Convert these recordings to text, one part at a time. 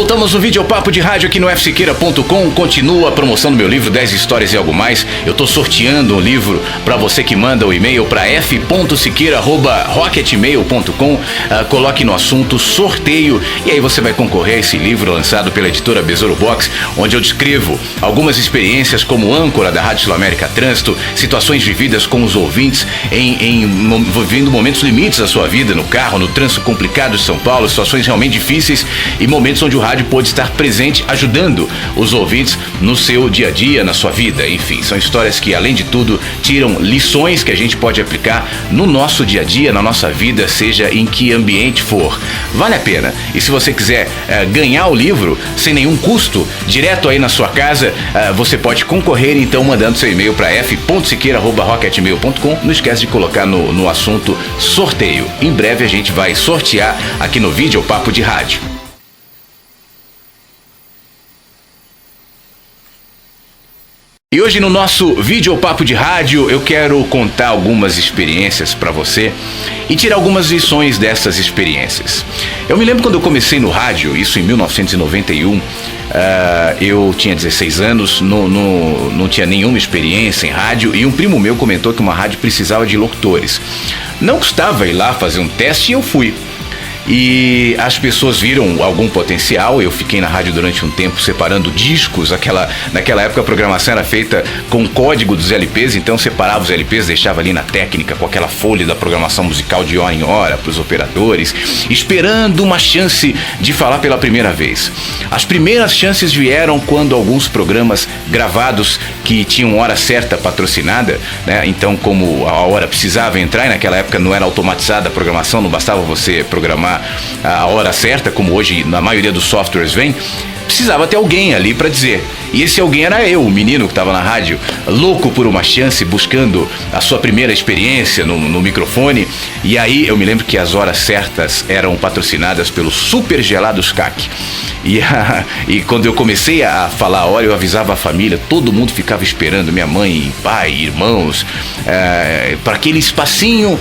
Voltamos no vídeo Papo de Rádio aqui no fsiqueira.com. Continua a promoção do meu livro 10 histórias e algo mais. Eu tô sorteando um livro para você que manda o e-mail para f.siqueira@rocketmail.com. Coloque no assunto sorteio e aí você vai concorrer a esse livro lançado pela editora Besouro Box, onde eu descrevo algumas experiências como âncora da Rádio Sul América Trânsito, situações vividas com os ouvintes vivendo momentos limites da sua vida no carro, no trânsito complicado de São Paulo, situações realmente difíceis e momentos onde o rádio pode estar presente, ajudando os ouvintes no seu dia a dia, na sua vida. Enfim, são histórias que, além de tudo, tiram lições que a gente pode aplicar no nosso dia a dia, na nossa vida, seja em que ambiente for. Vale a pena. E se você quiser ganhar o livro sem nenhum custo, direto aí na sua casa, você pode concorrer, então, mandando seu e-mail para f.siqueira@rocketmail.com. Não esquece de colocar no assunto sorteio. Em breve a gente vai sortear aqui no vídeo Papo de Rádio. E hoje no nosso vídeo Papo de Rádio eu quero contar algumas experiências para você e tirar algumas lições dessas experiências. Eu me lembro quando eu comecei no rádio, isso em 1991, eu tinha 16 anos, não tinha nenhuma experiência em rádio e um primo meu comentou que uma rádio precisava de locutores. Não custava ir lá fazer um teste e eu fui. E as pessoas viram algum potencial. Eu fiquei na rádio durante um tempo separando discos. Naquela época a programação era feita com o código dos LPs, então separava os LPs, deixava ali na técnica com aquela folha da programação musical de hora em hora para os operadores, esperando uma chance de falar pela primeira vez. As primeiras chances vieram quando alguns programas gravados que tinham hora certa patrocinada, né? Então, como a hora precisava entrar, e naquela época não era automatizada a programação, não bastava você programar a hora certa, como hoje na maioria dos softwares vem, precisava ter alguém ali para dizer. E esse alguém era eu, o menino que estava na rádio, louco por uma chance, buscando a sua primeira experiência no microfone. E aí eu me lembro que as horas certas eram patrocinadas pelos Super Gelados CAC. E quando eu comecei a falar a hora, eu avisava a família, todo mundo ficava esperando, minha mãe, pai, irmãos, para aquele espacinho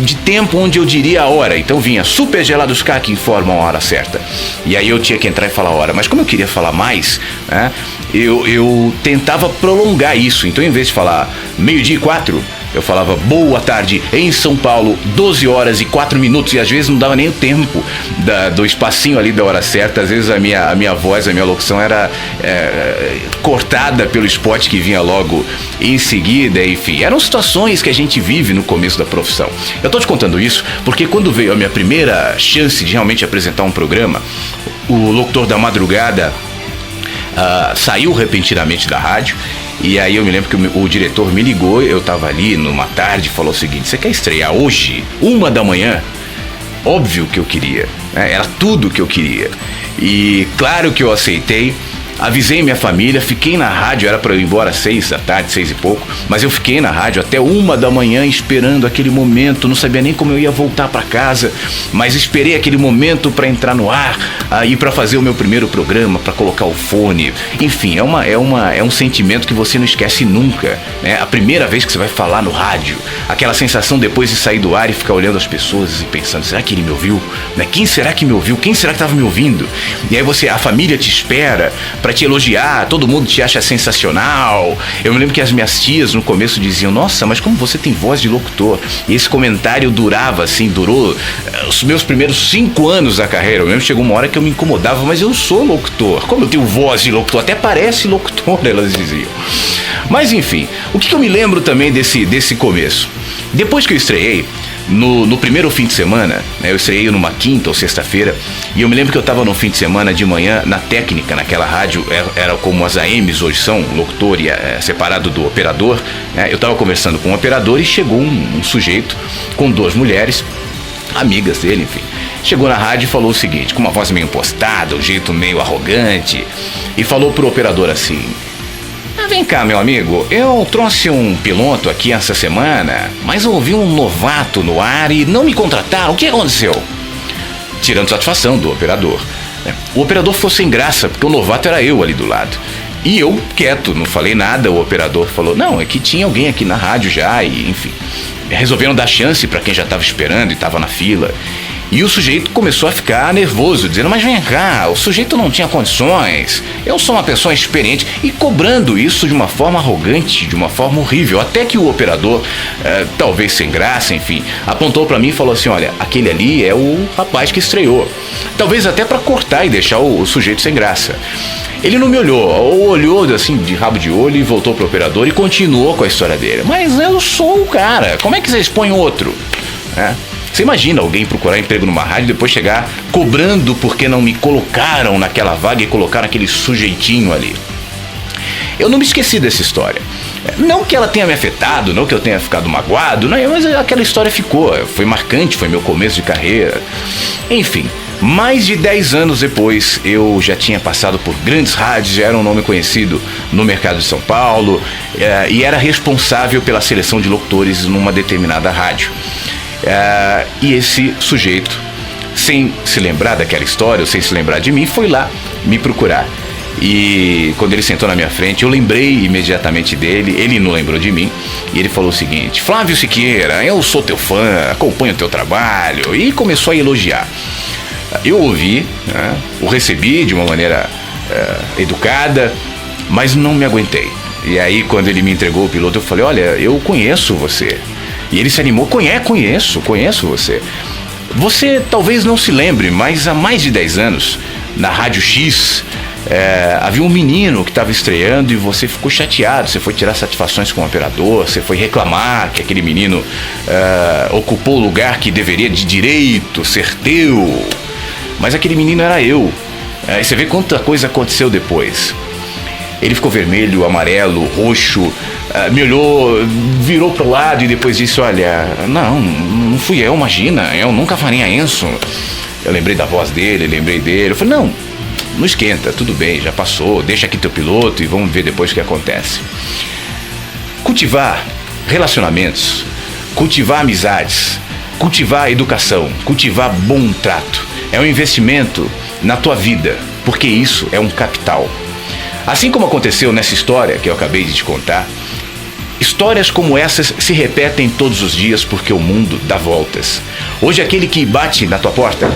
de tempo onde eu diria a hora. Então vinha Super Gelados CAC que informam a hora certa. E aí eu tinha que entrar e falar a hora. Mas como eu queria falar mais, né, eu tentava prolongar isso. Então, em vez de falar 12:04, eu falava boa tarde em São Paulo, 12 horas e 4 minutos. E às vezes não dava nem o tempo do espacinho ali da hora certa. Às vezes a minha voz, a minha locução era cortada pelo spot que vinha logo em seguida. Enfim, eram situações que a gente vive no começo da profissão. Eu tô te contando isso porque quando veio a minha primeira chance de realmente apresentar um programa, o locutor da madrugada saiu repentinamente da rádio. E aí eu me lembro que o diretor me ligou, eu tava ali numa tarde e falou o seguinte: você quer estrear hoje, 1 da manhã? Óbvio que eu queria, né? Era tudo que eu queria. E claro que eu aceitei. Avisei minha família, fiquei na rádio, era para eu ir embora às 6 da tarde, 6 e pouco, mas eu fiquei na rádio até 1 da manhã esperando aquele momento, não sabia nem como eu ia voltar para casa, mas esperei aquele momento para entrar no ar, e para fazer o meu primeiro programa, para colocar o fone. Enfim, é um sentimento que você não esquece nunca, né? A primeira vez que você vai falar no rádio, aquela sensação depois de sair do ar e ficar olhando as pessoas e pensando, será que ele me ouviu? Né? Quem será que me ouviu? Quem será que estava me ouvindo? E aí a família te espera para te elogiar, todo mundo te acha sensacional. Eu me lembro que as minhas tias no começo diziam, nossa, mas como você tem voz de locutor? E esse comentário durou os meus primeiros 5 anos da carreira. Eu mesmo chegou uma hora que eu me incomodava, mas eu sou locutor, como eu tenho voz de locutor, até parece locutor, elas diziam. Mas enfim, o que eu me lembro também desse começo? Depois que eu estreiei, no primeiro fim de semana, né, eu estreiei numa quinta ou sexta-feira, e eu me lembro que eu estava no fim de semana de manhã na técnica, naquela rádio, era como as AMs hoje são, locutor separado do operador, né, eu estava conversando com um operador e chegou um sujeito com 2 mulheres, amigas dele, enfim. Chegou na rádio e falou o seguinte, com uma voz meio impostada, um jeito meio arrogante, e falou pro operador assim: vem cá, meu amigo, eu trouxe um piloto aqui essa semana, mas eu ouvi um novato no ar e não me contrataram. O que aconteceu? Tirando satisfação do operador. O operador ficou sem graça, porque o novato era eu ali do lado. E eu, quieto, não falei nada. O operador falou, não, é que tinha alguém aqui na rádio já, e enfim. Resolveram dar chance para quem já estava esperando e estava na fila. E o sujeito começou a ficar nervoso, dizendo, mas vem cá, o sujeito não tinha condições, eu sou uma pessoa experiente, e cobrando isso de uma forma arrogante, de uma forma horrível, até que o operador, talvez sem graça, enfim, apontou para mim e falou assim, olha, aquele ali é o rapaz que estreou, talvez até para cortar e deixar o sujeito sem graça. Ele não me olhou, ou olhou assim de rabo de olho e voltou pro operador e continuou com a história dele. Mas eu sou o cara, como é que você expõe outro? Você imagina alguém procurar emprego numa rádio e depois chegar cobrando porque não me colocaram naquela vaga e colocaram aquele sujeitinho ali. Eu não me esqueci dessa história. Não que ela tenha me afetado, não que eu tenha ficado magoado, não, mas aquela história ficou, foi marcante, foi meu começo de carreira. Enfim, mais de 10 anos depois, eu já tinha passado por grandes rádios, já era um nome conhecido no mercado de São Paulo, e era responsável pela seleção de locutores numa determinada rádio. E esse sujeito, sem se lembrar daquela história, ou sem se lembrar de mim, foi lá me procurar. E quando ele sentou na minha frente, eu lembrei imediatamente dele, ele não lembrou de mim, e ele falou o seguinte, Flávio Siqueira, eu sou teu fã, acompanho o teu trabalho, e começou a elogiar. Eu ouvi, o recebi de uma maneira educada, mas não me aguentei. E aí quando ele me entregou o piloto, eu falei, olha, eu conheço você. E ele se animou, conheço você. Você talvez não se lembre, mas há mais de 10 anos, na Rádio X, havia um menino que estava estreando e você ficou chateado, você foi tirar satisfações com o operador, você foi reclamar que aquele menino ocupou o lugar que deveria de direito ser teu, mas aquele menino era eu. E você vê quanta coisa aconteceu depois. Ele ficou vermelho, amarelo, roxo, me olhou, virou pro lado e depois disse, olha, não fui eu, imagina, eu nunca faria isso. Eu lembrei da voz dele, lembrei dele, eu falei, não esquenta, tudo bem, já passou, deixa aqui teu piloto e vamos ver depois o que acontece. Cultivar relacionamentos, cultivar amizades, cultivar educação, cultivar bom trato, é um investimento na tua vida, porque isso é um capital. Assim como aconteceu nessa história que eu acabei de te contar, histórias como essas se repetem todos os dias porque o mundo dá voltas. Hoje aquele que bate na tua porta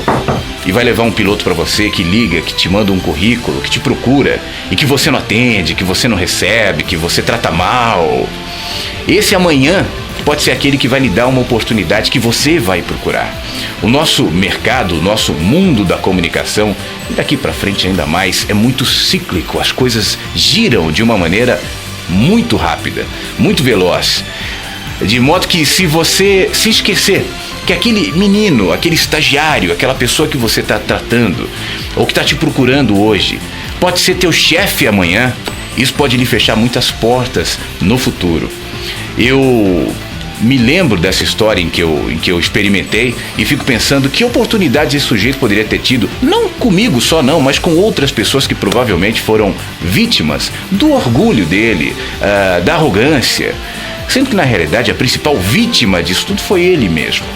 e vai levar um piloto para você, que liga, que te manda um currículo, que te procura e que você não atende, que você não recebe, que você trata mal. Esse amanhã pode ser aquele que vai lhe dar uma oportunidade que você vai procurar. O nosso mercado, o nosso mundo da comunicação, e daqui para frente ainda mais, é muito cíclico. As coisas giram de uma maneira muito rápida, muito veloz. De modo que se você se esquecer que aquele menino, aquele estagiário, aquela pessoa que você está tratando ou que está te procurando hoje, pode ser teu chefe amanhã, isso pode lhe fechar muitas portas no futuro. Eu me lembro dessa história em que eu experimentei e fico pensando que oportunidades esse sujeito poderia ter tido, não comigo só não, mas com outras pessoas que provavelmente foram vítimas do orgulho dele, da arrogância, sendo que na realidade a principal vítima disso tudo foi ele mesmo.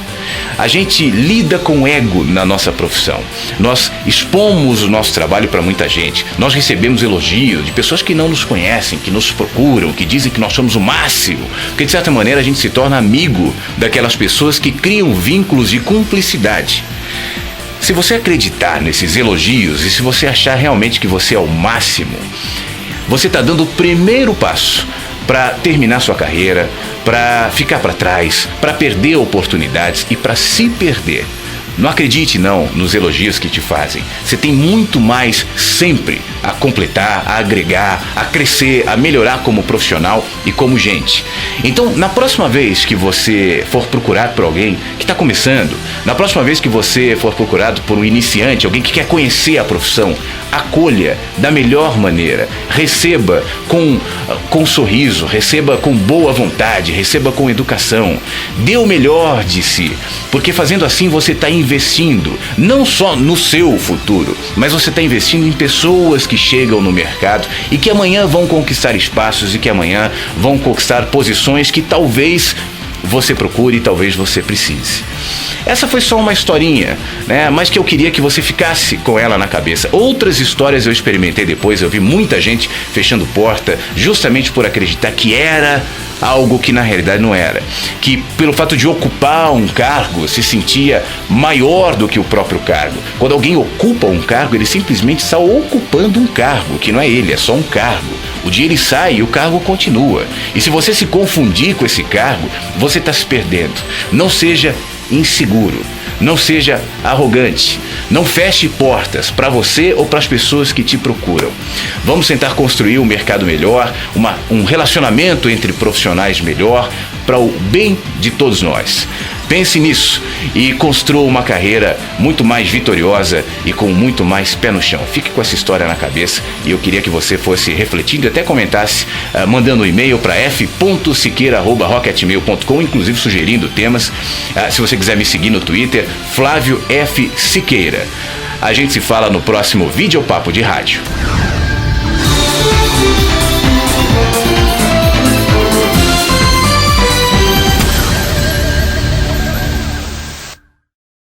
A gente lida com ego na nossa profissão. Nós expomos o nosso trabalho para muita gente. Nós recebemos elogios de pessoas que não nos conhecem, que nos procuram, que dizem que nós somos o máximo. Porque de certa maneira a gente se torna amigo daquelas pessoas que criam vínculos de cumplicidade. Se você acreditar nesses elogios e se você achar realmente que você é o máximo, você está dando o primeiro passo para terminar sua carreira, para ficar para trás, para perder oportunidades e para se perder. Não acredite não nos elogios que te fazem. Você tem muito mais sempre a completar, a agregar, a crescer, a melhorar como profissional e como gente. Então, na próxima vez que você for procurado por alguém que está começando, na próxima vez que você for procurado por um iniciante, alguém que quer conhecer a profissão, acolha da melhor maneira, receba com um sorriso, receba com boa vontade, receba com educação, dê o melhor de si, porque fazendo assim você está investindo não só no seu futuro, mas você está investindo em pessoas que chegam no mercado e que amanhã vão conquistar espaços e que amanhã vão conquistar posições que talvez você procure e talvez você precise. Essa foi só uma historinha, né? Mas que eu queria que você ficasse com ela na cabeça. Outras histórias eu experimentei depois, eu vi muita gente fechando porta justamente por acreditar que era algo que na realidade não era. Que pelo fato de ocupar um cargo se sentia maior do que o próprio cargo. Quando alguém ocupa um cargo, ele simplesmente está ocupando um cargo, que não é ele, é só um cargo. O dia ele sai e o cargo continua. E se você se confundir com esse cargo, você está se perdendo. Não seja inseguro, não seja arrogante, não feche portas para você ou para as pessoas que te procuram. Vamos tentar construir um mercado melhor, um relacionamento entre profissionais melhor, para o bem de todos nós. Pense nisso e construa uma carreira muito mais vitoriosa e com muito mais pé no chão. Fique com essa história na cabeça e eu queria que você fosse refletindo e até comentasse, mandando um e-mail para f.siqueira@rocketmail.com, inclusive sugerindo temas. Se você quiser me seguir no Twitter, Flávio F. Siqueira. A gente se fala no próximo Videopapo de Rádio.